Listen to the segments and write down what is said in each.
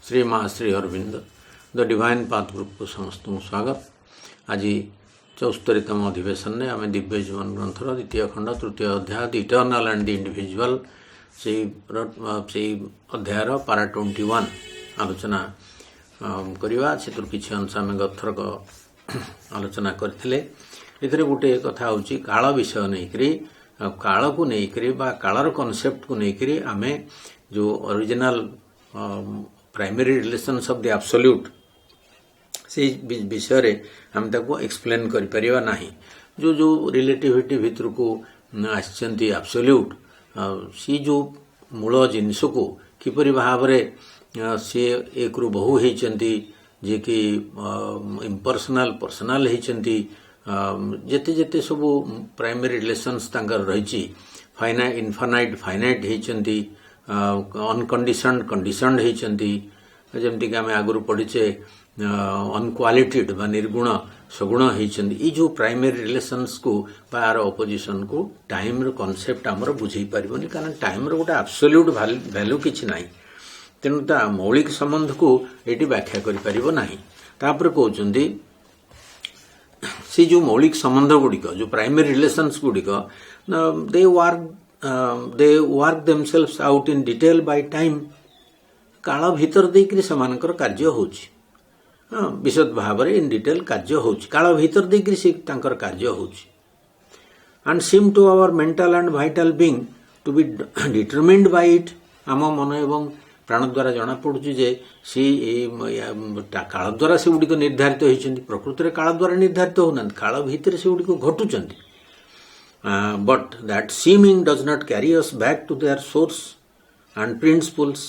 Shri Mahashri Arvind the divine path group को समस्त स्वागत। आज 74तम अधिवेशन में आम दिव्य जीवन ग्रंथर द्वितीय खंड तृतीय अध्याय the eternal and the individual से अध्यायर पारा 21 आलोचना करवा से किसी अंश आम गथरक आलोचना करते गोटे कथा हूँ काल विषय नहीं काल को लेकर कालर कॉन्सेप्ट को लेकर आम जो original primary relations of the absolute से विषय रे हम ताको एक्सप्लेन करि परिबा नाही। जो जो रिलेटिविटी भितर को आछंती एब्सोल्यूट सी जो मूल जिनिस को किपरि भाबरे से एक रु बहु हेचंती जे कि इम्पर्सनल पर्सनल हेचंती जेते जेते सब प्राइमरी रिलेशंस तांकर रहिछि फाइनाइट इनफाइनाइट फाइनाइट हेचंती अनकंडीशनड कंडीशनड हेचंती जमती कि आम आगु पढ़ीचे अनक्वालिटेड बा निर्गुण सगुण हेचंती। ई जो प्राइमरी रिलेशंस को बार ऑपोजिशन को टाइम रो कांसेप्ट हमर बुझी परिबनी कारण टाइम रो गोटा एब्सोल्यूट वैल्यू किछि नाही तेनु ता मौलिक संबंध को एटी व्याख्या करि परिबो नाही। तापर कहउचंदी से जो मौलिक संबंध गुडिक जो प्राइमरी रिलेशंस गुडिक they work themselves out in detail by time काल भीतर देकरी समानकर कार्य होछि विशद भाव इन डिटेल कार्य होछि काल भीतर देकरी से तांकर कार्य होछि and seem to our mental and vital being to be determined by it आम मन एवं प्राण द्वारा जना पड़ुछि जे सी काल द्वारा से गुडिक निर्धारित होइछन्ति प्रकृति रे काल द्वारा निर्धारित होनन काल भीतर से गुडिक घटुछन्ति but that seeming does not carry us back to their source and principles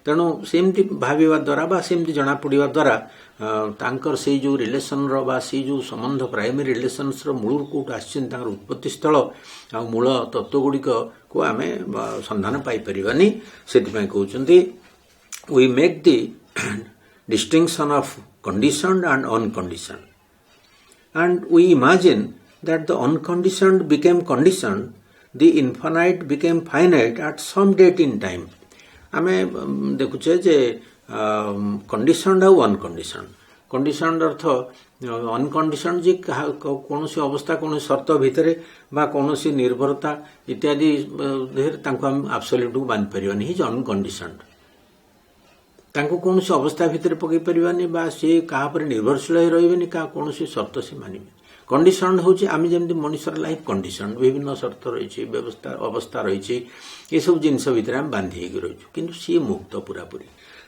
तेणु सेमती भाविवा द्वारा बा सेमती जना पड़िवा द्वारा तांकर से जो रिलेशन रो बा से जो संबंध प्राइमरी रिलेशंस रो मूल कोट आछिन तांकर उत्पत्ति स्थल आ मूल तत्व गुडिक को आमे संधान पाई परिबानी सेति पय कहउचंती we make the distinction of conditioned and unconditioned and we imagine that the unconditioned became conditioned, the infinite became finite at some date in time. आमे देखुचे जे कंडीशनड और अनकंडीशनड कंडीशनड अर्थ अनकंडीशनड जे कोनोसी अवस्था कोनोसी शर्त भितरे बा कोनोसी निर्भरता इत्यादि देहर तांको हम एब्सोल्यूट बांध परिबानी हिज अनकंडीशनड तांको कोनोसी अवस्था भितरे पकई परिबानी बा से कहा पर निर्भरशील रहिबेनी का कोनोसी शर्त से मानिबे। कंडीशन होची आमी जेमती मनुष्यर लाइफ कंडीशन विभिन्न शर्त रही व्यवस्था अवस्था रही ये सब जिनस भितर आम बांधी रही किंतु सी मुक्त पूरा पूरी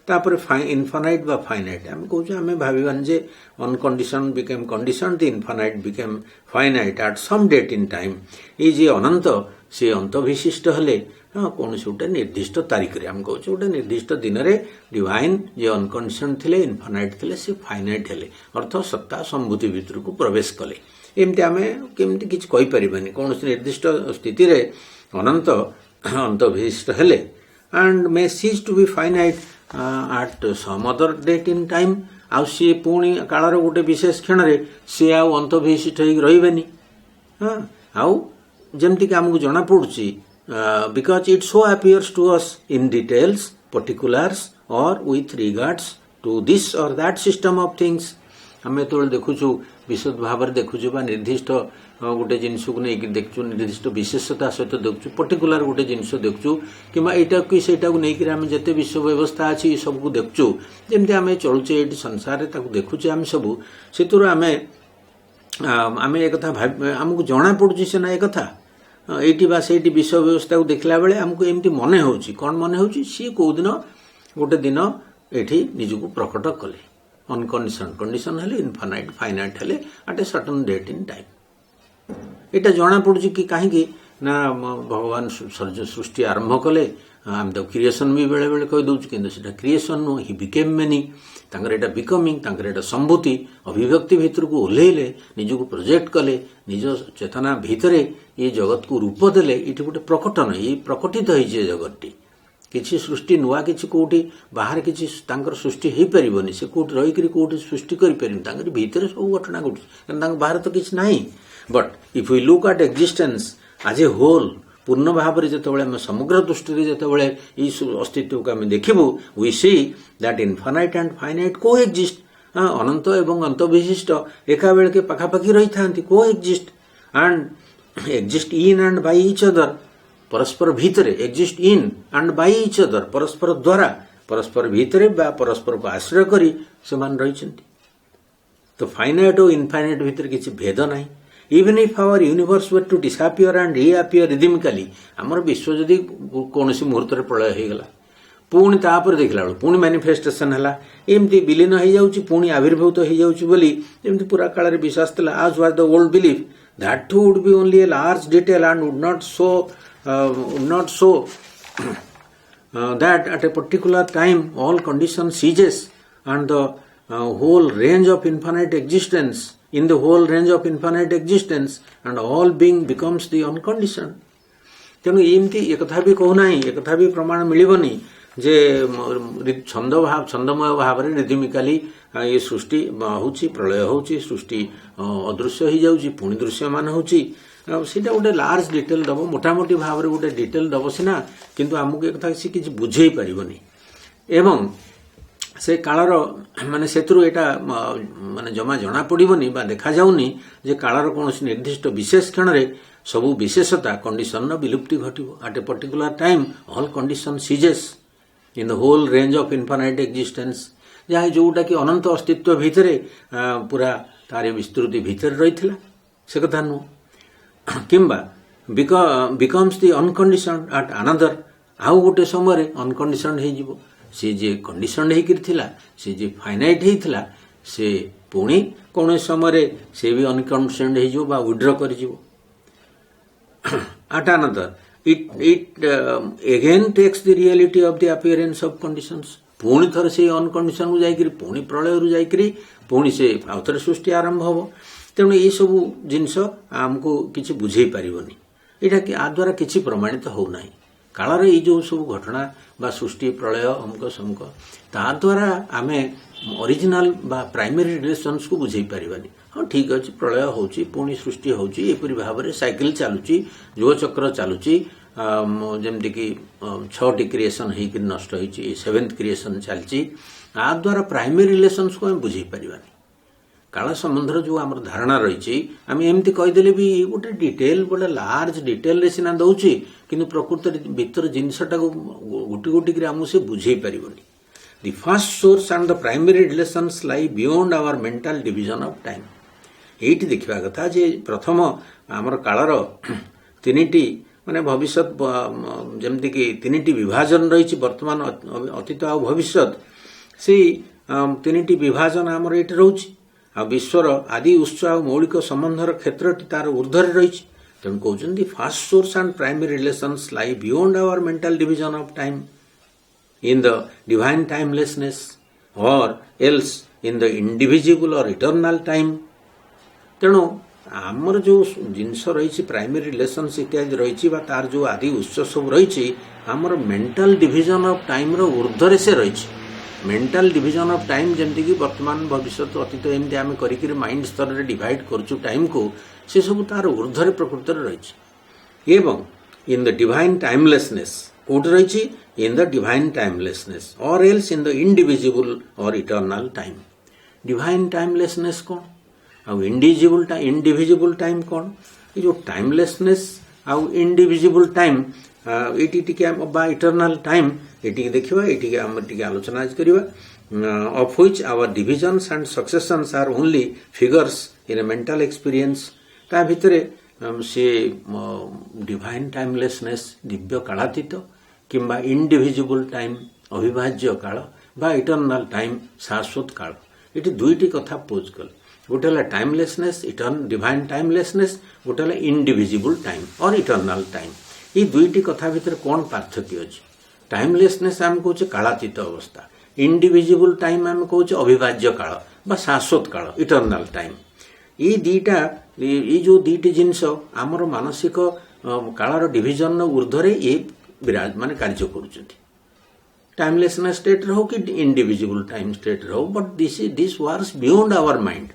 तापर इनफाइनाइट बा फाइनाइट आम कहूँ आम भावान जे unconditioned became conditioned the infinite became finite at some date in time ये जे अनंत से अंत विशिष्ट हेले कौन से गोटे निर्दिष्ट तारीख रे आम कहूँ गोटे निर्दिष्ट दिन में डिवाइन जे अनकंडीशन थिले इनफाइनाइट थिले से फाइनाइट हेले अर्थ सत्ता संभूति भितर को प्रवेश कले एमती आम केमती किछि कहि परिबानी कौन से निर्दिष्ट स्थिति रे अनंत अंत विशिष्ट हेले and may cease to be finite at some other date in time आउ सी पुणी कालर गोटे विशेष क्षण रे सी आउ अंत विशिष्ट होई रहिबेनी आउ जेमती कि आमको जना पड़ुछि because it so appears to us in details, particulars or with regards to this or that system of things. हमें तो देखुछु विशद भाव देखुछु बा निर्दिष्ट गोटे जिनस को नहीं देखु निर्दिष्ट विशेषता सहित देखु पर्टिकुलर गोटे जिनस देखु कि एटा कि सेटा को नहीं आम जिते विश्व व्यवस्था अच्छी सब को देखु जमी आम चलुचे ये संसार देखुचे आम सब से आम एक आमको जना पड़ुछि सेना एक कथा एटी बा सेठी विश्व व्यवस्था को देखला बेले हमको एमती मने होउची कोन मने होउची सी को दिन गोटे दिन एठी निजको प्रकट कले अनकंडीशन कंडीशन हेले इनफाइनाइट फाइनाइट हेले at a certain date in time एटा जणा पड़ुची कि काहे कि ना भगवान सृष्टि आरंभ कले आम तो क्रिएशन भी बेले बेले कहि दउची किंतु सेटा creation no he became many तांकर एटा बिकमिंग तांकर एटा संभूति अभिव्यक्ति भितर को ओल्हेले निजको प्रोजेक्ट कले निज चेतना भितरे ये जगत को रूप देले इटी गोटे प्रकटन ये प्रकटित होइछे जगतटी किछि सृष्टि नुआ किछि कोठी बाहर किछि तांकर सृष्टि हेई परिबोनी से कोठी रही करी कोठी सृष्टि करि परिन तांकर भितरे सब घटना घटि कारण तांकर बाहर तो किछि नाही but if we look at existence as a whole पूर्ण भाव में जितेबाला आम समग्र दृष्टि जितेबाला अस्तित्व को आम देखू we see that infinite and finite को एक्जिस्ट अनंत एवं अंत विशिष्ट एका बेल के पखापाखि रही था को exist and exist in and by each other परस्पर भितर exist in and by each other परस्पर द्वारा परस्पर भितर परस्पर को आश्रय करी से रही तो फाइनाइट और इनफाइनाइट भितर किसी भेद नहीं even if our universe were to disappear and reappear rhythmically आमर विश्व जदि कौन मुहूर्त प्रलय हो गला पुणी तापर देखला पुणी मैनिफेस्टेशन है एमती विलीन हो जाऊँगी पुणी आविर्भूत हो जाऊँगी पूरा काल में विश्वास था आज was the old belief that two would be only a large detail and would not show that at a particular time all condition ceases and the whole range of infinite existence in the whole range of infinite existence and all being becomes the unconditioned तेणु एमती एक भी कहूना एक भी प्रमाण मिलबनी जे छंदमय भाव में रिदमिकाली ये सृष्टि होची प्रलय होची सृष्टि अदृश्य हो जाऊँगी पुणी दृश्यमान होची सीटा गोटे लार्ज डिटेल दब मोटामोटी भाव में गोटे डिटेल दब सीना किंतु आमको एक सी किसी बुझे पारनी एवं से कालर माने सेतु एटा माने जमा जना पड़बनी देखा जाऊनी जे कालर कौन निर्दिष्ट विशेष क्षण में सबू विशेषता कंडीशन विलुप्ति घटो at a particular time all condition ceases in the whole range of infinite existence जहाँ जोटा कि अनंत अस्तित्व भितर पूरा तार विस्तृति भितर रही से कथा नुह किंबा बिकम्स दी अनकंडीशन एट अनदर आउ गोटे समय अनकंडीशन हो सी जे कंडीशन होकर सी जे फाइनाइट होता से पुणी कौन समय से भी अनकंडीशन हो विड्र कर at another it again takes the reality of the appearance of conditions पुणी थर से अनकंडीशन को जाइकरी पुणी प्रलय रु जाइकरी पुणी से आउथरे सृष्टि आरंभ हो तेणु ये सब जिनस आमको किसी बुझे पारिबनी एटा कि आ द्वारा किसी प्रमाणित हो नाही कालर ये जो सब घटना बा सृष्टि प्रलय अमुक समुक ता द्वारा आमे ओरिजिनल बा प्राइमरी रिलेशंस को बुझे पारिबानी हाँ ठीक अच्छे प्रलय होची पुणी सृष्टि होची एपरी भाव में साइकिल चलुची जो चक्र चलुची जमती कि 6टी क्रिएशन होकर नष्ट होती 7th क्रिएशन चलती आ द्वारा प्राइमरी रिलेशंस को हम बुझे पारिबानी काल संबंधर जो आम धारणा रही आम एमती कहीदेले भी गोटे डिटेल गोटे लार्ज डिटेल सीना दौची किंतु प्रकृत भीतर जिनसटा गोटी गोटी आमको से बुझे पारिबनी The first source and the primary relations lie beyond our mental division of time. Eighty देखा कथा जे प्रथम आमर कालर तीनिटी माने भविष्यत जमती कि तीनिटी विभाजन रही वर्तमान अतीत आ भविष्यत से तीनिटी विभाजन आमर ये रोच आ विश्वर आदि उत्स आ मौलिक संबंधर क्षेत्र तार ऊर्धर रही तेणु कहते fast source and primary relations lie beyond our mental division of time in the divine timelessness or else in the indivisible or eternal time तेणु आमर जो जिनस रही प्राइमरी रिलेशंस इत्यादि रही तार जो आदि उत्स सब रही आमर मेंटल डिविजन ऑफ टाइम रो ऊर्धरे से रही मेंटल डिविजन ऑफ टाइम जमती कि वर्तमान भविष्य अतीत एमती आम कर माइंड स्तर में डिवाइड करूँ टाइम को से सब तार ऊर्धरे प्रकृत रही एवं इन द डिवाइन टाइमलेसनेस कोट रही in the divine timelessness or else in the indivisible और इटर्नल टाइम डिवाइन टाइमलेसनेस कौन आउ इंडिविजिबल टाइम कौन ये जो टाइमलेसनेस आउ इंडिविजिबल टाइम ये इटर्नल टाइम ये देखा ये आम टे आलोचना करवा of which our divisions and successions are only figures in a mental experience ता भितर से डिवाइन टाइमलेसनेस दिव्य कालातीत किंबा इंडिविजिबल टाइम अविभाज्य काल बा इटर्नल टाइम शाश्वत काल ये दुईटी कथा पोज कल गोटे है टाइमलेसनेस डिवाइन टाइमलेसनेस गोटे है इंडिविजिबल टाइम और इटर्नल टाइम ये दुईटी कथा भितर कौन पार्थक्य अच्छे टाइमलेसनेस आम कहे कालातीत अवस्था इंडिविजिबल टाइम आम कहे अविभाज्य काल बा शाश्वत काल इटर्नल टाइम ये दीटा ये जो दुईटी जिनस आमर मानसिक कालर डिविजन ऊर्धरे ये विराज मान कार्य कर टाइमलेसनेस स्टेट रहो कि इंडिविजिबल टाइम स्टेट रहो but this works beyond our mind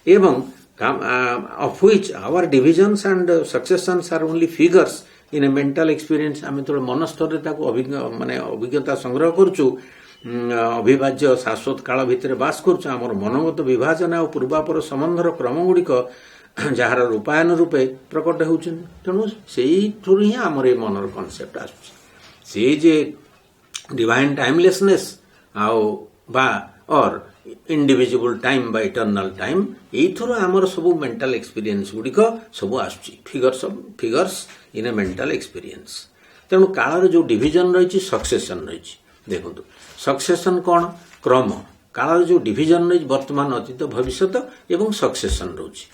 एवं of which our divisions and successions are only figures in a mental experience आम जो मन स्तर माने अभिज्ञता संग्रह करुचु अविभाज्य शाश्वत काल भितर बास करुचु आमर मनोगत विभाजन और पूर्वापर संबंधर क्रम गुड़िक जार रूपायन रूपे प्रकट होती तेणु से ही आमर मनर कनसेप्ट आसे डिवाइन टाइमलेसनेस और इंडिविजुअल टाइम बा इटर्नल टाइम यही आमर सब मेंटल एक्सपीरियंस गुड़िक सब आसुची figures in a mental experience तेणु कालर जो डिविजन रही सक्सेसन रही देखो सक्सेसन कौन क्रम कालर जो डिविजन रही वर्तमान अतीत भविष्यत एवं सक्सेसन रोची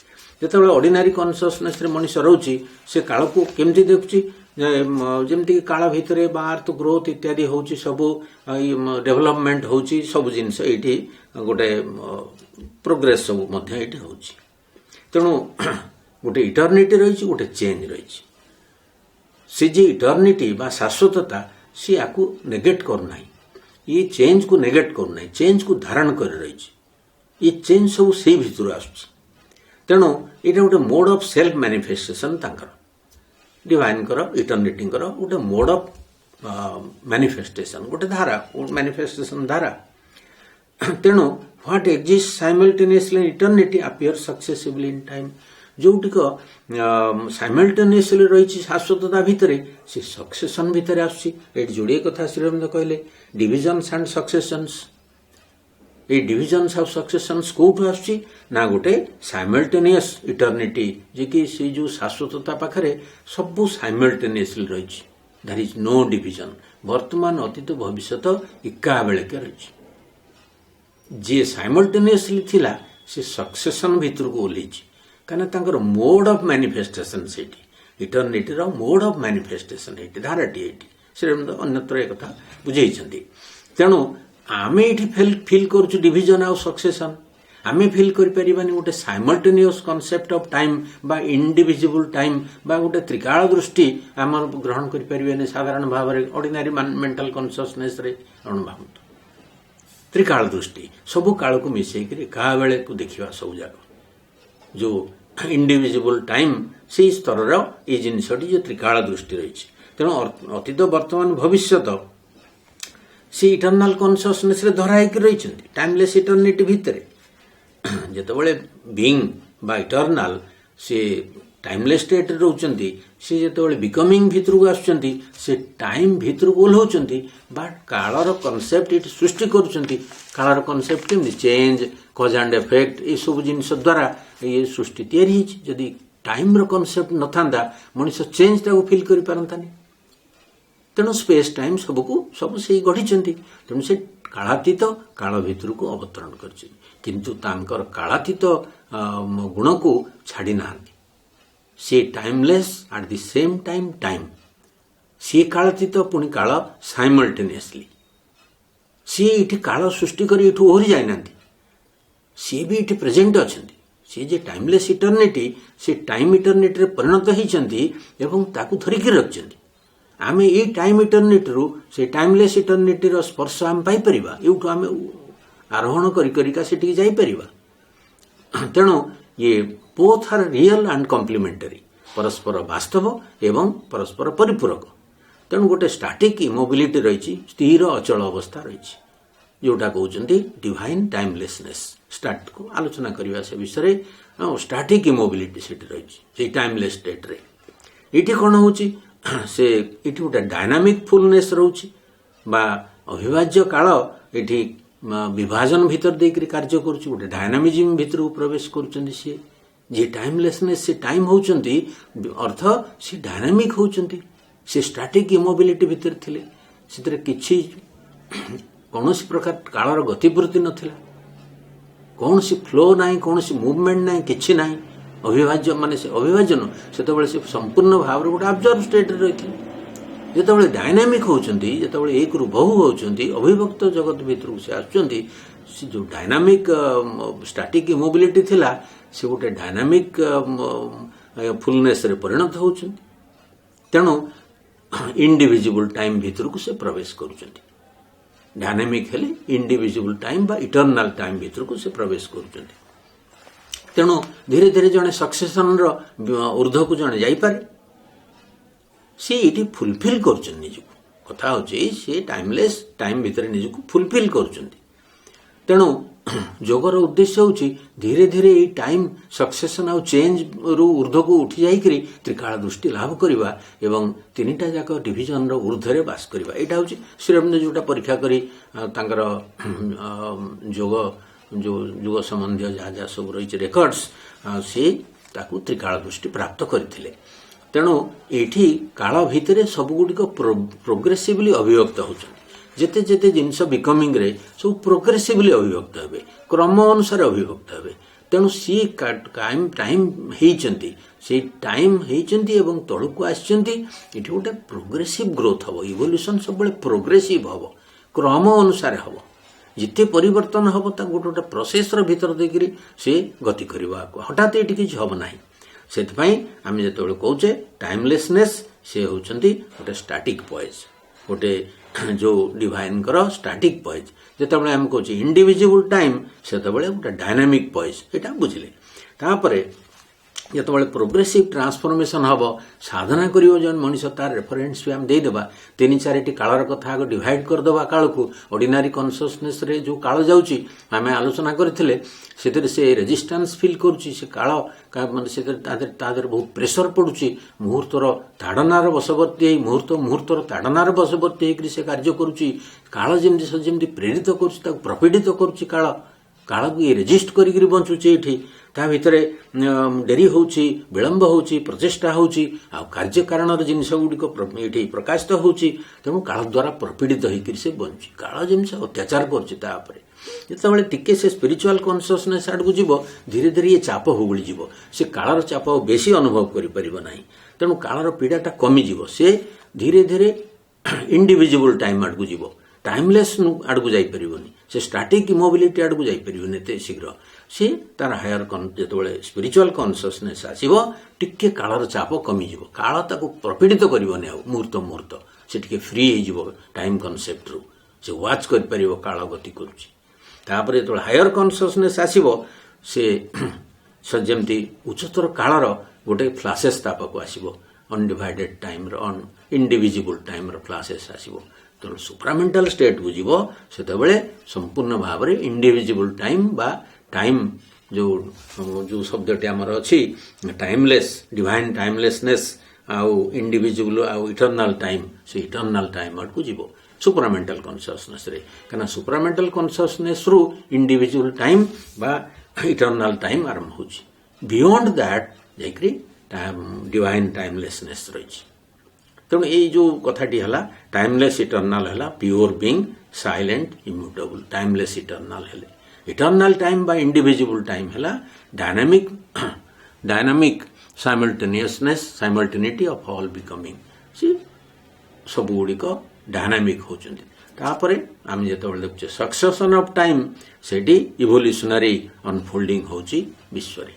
जिते ऑर्डिनरी कॉन्शियसनेस रे मनुष्य रोची से काल को केमती देखुची जमती काल भितर बार्थ ग्रोथ इत्यादि होची सब डेवलपमेंट होची सब जिनस ये गोटे प्रोग्रेस सब मध्य ये होची तेणु गोटे इटर्निटी रही गोटे चेंज रही सी जे इटर्निटी बा शाश्वतता सी आपको नेगेट करना ये चेंज को नेगेट करना चेंज को धारण कर रही ये चेंज सब से भीतर आसुची तेणु यहाँ गोटे मोड ऑफ सेल्फ मैनिफेस्टेशन तांकर डिवाइन कर इटर्निटी गोटे मोड ऑफ मैनिफेस्टेशन गोटे धारा मैनिफेस्टेशन धारा तेणु what exist simultaneously in eternity appear successively in time जोटिक साइमल्टेनियसली रही शाश्वतता भितर से सक्सेसन भितर आसुची जोड़े कथा श्रीरविंद कहले डिविजन्स एंड सक्सेसन्स ये डिविजन्स ऑफ सक्सेसन्स कोठू आसुची ना गोटे साइमल्टेनियस इटर्निटी जे कि से जो शाश्वतता पाखरे सब साइमल्टेनियसली रही देयर इज नो डिविजन वर्तमान अतीत भविष्यत एका बेलके रही जे साइमल्टेनियसली थिला से सक्सेसन भितर को ओल्ली कहीं मोड ऑफ मैनिफेस्टेशन से इटर्निटी मोड ऑफ मैनिफेस्टेशन ये धाराटी ये श्रीरविंद अन्यत्र एक कथा बुझे तेणु आम ये फिल करुचु डिविजन आउ सक्सेसन आम फिल करें गोटे साइमल्टेनियस कॉन्सेप्ट ऑफ टाइम बा इंडिविजुअल टाइम बा गोटे त्रिकाल दृष्टि आम ग्रहण करें साधारण भाव में ऑर्डिनरी मेंटल कॉन्शियसनेस रे भावतु त्रिकाल दृष्टि सबू काल को मिसेक क्या बेले को देखा सब जाक जो इंडिविजुअल टाइम से स्तर ये जिनसटी जो त्रिकाल दृष्टि रही तेणु अतीत वर्तमान भविष्यत से इटर्नाल कॉन्शियसनेस रे धराई रही टाइमलेस इटर्निटी भितर जिते बीइंग बा इटर्नाल से टाइमलेस स्टेट रोचंती से जिते बिकमिंग भितर को आसुचंती से टाइम भितर को ओल्हौचंती बा कालर कॉन्सेप्ट ये सृष्टि करुचंती कालर कॉन्सेप्ट केमती चेंज कज एंड इफेक्ट ये सब जिनस द्वारा ये सृष्टि तैयारी जदि टाइम रो कॉन्सेप्ट न था मनुष्य चेंज टाको फिल कर पारंतानी तेणु स्पेस टाइम सबको सब से गढ़ी तेणु से कालातीत काल भितर को अवतरण कर किंतु तांकर कालातीत गुण को छाड़ी ना सी timeless at the same time time सी कालातीत पुणी काल साइमल्टेनियसली सी ये काल सृष्टि कर ओहरी जाना सी भी ये प्रेजेंट अच्छा सी जे टाइमलेस इटर्निटी से टाइम इटर्निटी रे परिणत होती धरिकी रखिंट आम ये टाइम इटर्निटी रू से टाइमलेस इटर्निटी स्पर्श आम पाइपर यूठू आम आरोहण करी जापर तेणु ये both are real and complementary परस्पर वास्तव एवं परस्पर परिपूरक तेणु गोटे स्टैटिक इमोबिलिटी रही स्थिर अचल अवस्था रही जोटा कहते डिवाइन टाइमलेसनेस स्टार्ट को आलोचना करने से विषय स्टैटिक इमोबिलिटी से रही टाइमलेस स्टेट रे ये कौन हो से ये गोटे डायनामिक फुलनेस रोची बा अविभाज्य काल ये विभाजन भीतर देकर कार्य करुच्ची गोटे डायनामिज्म भीतर को प्रवेश करुँच सी जे टाइमलेसनेस से टाइम होती अर्थ सी डायनामिक होती से स्टैटिक इमोबिलिटी भीतर थिले से किछि कौन प्रकार कालर गतिवृत्ति नथिला कौन सी फ्लो ना कौन सी मुवमेंट ना कि ना अविभाज्य माने से अविभाज्य न से संपूर्ण भाव गोटे ऑब्जर्व स्टेट रही जिते डायनामिक होती जिते एक रु बहु होती अविभक्त जगत भीतर से आसुँच जो डायनामिक स्टैटिक इमोबिलिटी थिला से गोटे डायनामिक फुलनेस रे परिणत होती तेणु इंडिविजुअल टाइम भीतर को से प्रवेश करुँच डायनामिक हेले इंडिविजुअल टाइम बा इटर्नाल टाइम भीतर को से प्रवेश करुँच तेणु धीरे धीरे जड़े सक्सेसन ऊर्ध को जड़े जापे सी ये फुलफिल कर कथा हूँ सी टाइमलेस टाइम भितर निजक फुलफिल कर तेणु जोगर उद्देश्य हूँ धीरे धीरे ये टाइम सक्सेसन आउ चेंज रु ऊर्ध्व को उठी जाइकरी त्रिकाल दृष्टि लाभ करवा एवं तीनटा जाक डिविजन रो ऊर्ध्व बास करवा यहाँ हूँ श्रीअरविंद जोटा परीक्षा करी तांकर जोग जो युग संबंधी जहाँ जहाँ सब रही रेकर्ड्स से ताकू त्रिकाल दृष्टि प्राप्त करथिले तेणु एठी काल भितर सबगुड़िक प्रोग्रेसिवली अभिव्यक्त होचन जेते जेते जिनस बिकमिंग रे सब प्रोग्रेसिवली अभिव्यक्त हेबे क्रम अनुसार अभिव्यक्त हेबे तेणु सी टाइम टाइम हेइचंती से टाइम हेइचंती एवं तळुको आछंती एठी गोटे प्रोग्रेसिव ग्रोथ हबो इवोल्यूशन सब बळे प्रोग्रेसिव हबो क्रम अनुसार हबो जिते परिवर्तन हबो ता गोटे प्रोसेस रो भीतर देकरी से गति करबा हठात एठी किछ हबो नाही सेतपई आमे जेतोळे कहूचे टाइमलेसनेस से होचंती गोटे स्टैटिक पॉइज गोटे जो डिवाइन कर स्टैटिक पॉइज जेतबळे हम कहूचे इंडिविजुअल टाइम सेतबळे गोटे डायनामिक पॉइज एटा बुझिले तापरे जेतबळे प्रोग्रेसिव ट्रांसफॉर्मेशन हबो साधना करियो जन मनुष्य तार रेफरेंस भी हम दे देबा तीन चारटी कालर कथा आग डिवाइड कर देबा काल को ऑर्डिनरी कॉन्शियसनेस रे जो काल जाउची हमें आलोचना करथिले सेतिर से रेजिस्टेंस फील करूची से काल माने सेतिर तादर बहुत प्रेशर पडुची मुहूर्तर ताडनार बसवर्ती मुहूर्तर ताडनार बसवर्ती हेकरी से कार्य करूची काल जेमती प्रेरित करूची ताक प्रपीडित करूची काल को ये रेजिस्ट करिकरी बंचुची एठी ता भितरे डेरी होउची विलंब होउची प्रचेष्टा होउची आ कार्य कारण जिनस गुडिक एठी प्रकाशित होउची तेणु काल द्वारा प्रपीडित होइकरी से बंची काल जिनस अत्याचार करची ता उपरे जेतबळे टिके से स्पिरिचुअल कॉन्शियसनेस आडकु जीवो धीरे धीरे ये चाप होगुली जीवो से कालर चाप बेसी अनुभव करि परिबो नाही तेणु कालर पीड़ाटा कमी जीवो से धीरे धीरे इंडिविजुअल टाइम आडकु जीवो टाइमलेस आड़क जापरिबनी से स्टैटिक इमोबिलिटी आड़क जापरिबनी एते शीघ्र सी तार हायर जो स्पिरिचुअल कॉन्शियसनेस आसीबो टिके कालर चाप कमी जीवो काल ताको प्रपीडित करबनी आ मुहूर्त मुहूर्त से टिके फ्री हो जीवो टाइम कॉन्सेप्ट रु से वाच कर परिबो काल गति करूची तापरे जो हायर कॉन्शियसनेस आसीबो से जेमती उच्चतर कालर गोटे फ्लासेस तापको आसीबो अनडिवाइडेड टाइम रो इनडिविजिबल टाइम रो फ्लासेस आसीबो तो सुप्रामेंटल स्टेट को जीवो सेतबेले संपूर्ण भाव में इंडिविजुअल टाइम बा टाइम जो शब्दटी आमर अच्छी टाइमलेस डिवाइन टाइमलेसनेस आउ इंडिविजुअल आउ इटर्नल टाइम से इटर्नल टाइम आड़ को जीवो सुप्रामेंटल कॉन्शियसनेस रे कना सुप्रामेंटल कॉन्शियसनेस रु इंडिविजुअल टाइम बा इटर्नल टाइम आरंभ होची बियॉन्ड दैट जाइकरी डिवाइन टाइमलेसनेस रही तेणु ये जो कथाटी है टाइमलेस इटर्नल है pure being silent immutable timeless eternal है इटर्नल टाइम बा इंडिविजुअल टाइम है डायनामिक साइमल्टेनियसनेस साइमल्टेनिटी ऑफ ऑल बिकमिंग सी सब गुड़िक डायनामिक होचंती तापरे आम जो देखुचे सक्सेसन ऑफ टाइम सेठी इवोल्यूशनरी अनफोल्डिंग होची विश्व रे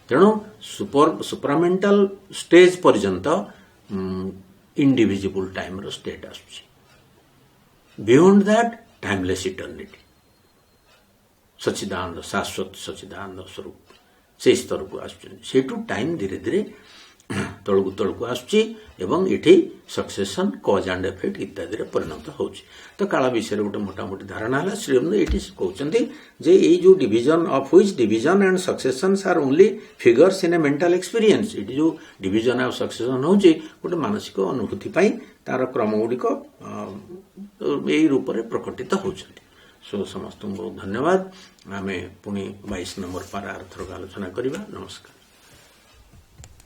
तेणु सुपरामेंटल स्टेज पर्यंत इंडिविजुअल टाइम रो स्टेट आसुची बियॉन्ड दैट टाइमलेस इटर्निटी सच्चिदानंद शाश्वत सच्चिदानंद स्वरूप से स्तर को आसुची टाइम धीरे धीरे तलकू आसुची एवं इठी सक्सेसन कज एंड इफेक्ट इत्यादि परिणत होची तो काल विषय गोटे मोटामोटी धारणा है श्रीअरविंद ये कहते जे ये जो division of which division and succession are only figures in a mental experience ये जो डिविजन ऑफ सक्सेसन होची गोटे मानसिक अनुभूति पाई तार क्रम गुड़िक यही रूप में प्रकटित होचंती सो समस्त बहुत धन्यवाद आमे पुणी 22 नंबर पारा अर्थर आलोचना करवा नमस्कार।